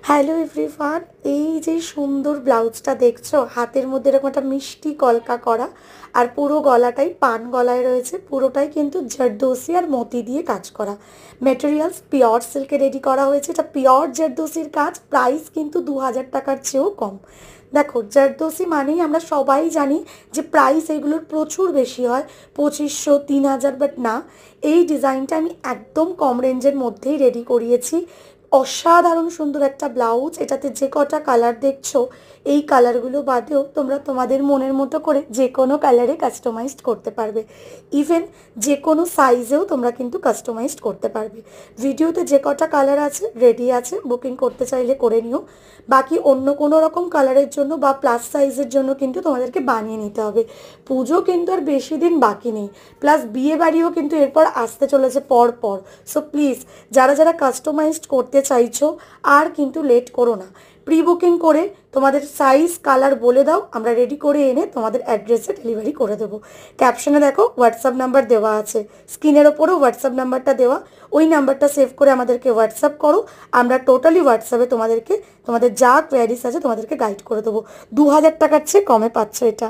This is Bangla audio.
হ্যালো এভরিওয়ান, এই যে সুন্দর ব্লাউজটা দেখছো, হাতের মধ্যে এরকম একটা মিষ্টি কলকা করা, আর পুরো গলাটাই পান গলায় রয়েছে। পুরোটাই কিন্তু জারদোসি আর মতি দিয়ে কাজ করা। মেটেরিয়ালস পিওর সিল্কে রেডি করা হয়েছে। এটা পিওর জারদোসির কাজ। প্রাইস কিন্তু 2000 টাকার চেয়েও কম। দেখো, জারদোসি মানেই আমরা সবাই জানি যে প্রাইস এগুলোর প্রচুর বেশি হয়, 2500 3000, বাট না, এই ডিজাইনটা আমি একদম কম রেঞ্জের মধ্যেই রেডি করিয়েছি। অসাধারণ সুন্দর একটা ব্লাউজ। এটাতে যে কটা কালার দেখছো, এই কালারগুলো বাদেও তোমরা তোমাদের মনের মতো করে যে কোনো কালারে কাস্টমাইজড করতে পারবে। ইভেন যে কোনো সাইজেও তোমরা কিন্তু কাস্টমাইজড করতে পারবে। ভিডিওতে যে কটা কালার আছে রেডি আছে, বুকিং করতে চাইলে করে নিও। বাকি অন্য কোনো রকম কালারের জন্য বা প্লাস সাইজের জন্য কিন্তু তোমাদেরকে বানিয়ে নিতে হবে। পুজো কিন্তু আর বেশি দিন বাকি নেই, প্লাস বিয়ে বাড়িও কিন্তু এরপর আসতে চলেছে পর পর। সো প্লিজ, যারা যারা কাস্টমাইজড করতে চাইছো, আর কিন্তু লেট করো না। প্রি বুকিং করে তোমাদের সাইজ কালার বলে দাও, আমরা রেডি করে এনে তোমাদের অ্যাড্রেসে ডেলিভারি করে দেবো। ক্যাপশনে দেখো হোয়াটসঅ্যাপ নাম্বার দেওয়া আছে, স্ক্রিনের ওপরেও হোয়াটসঅ্যাপ নাম্বারটা দেওয়া। ওই নাম্বারটা সেভ করে আমাদেরকে হোয়াটসঅ্যাপ করো। আমরা টোটালি হোয়াটসঅ্যাপে তোমাদেরকে তোমাদের যা কোয়ারিজ আছে তোমাদেরকে গাইড করে দেবো। 2000 টাকার চেয়ে কমে পাচ্ছ এটা।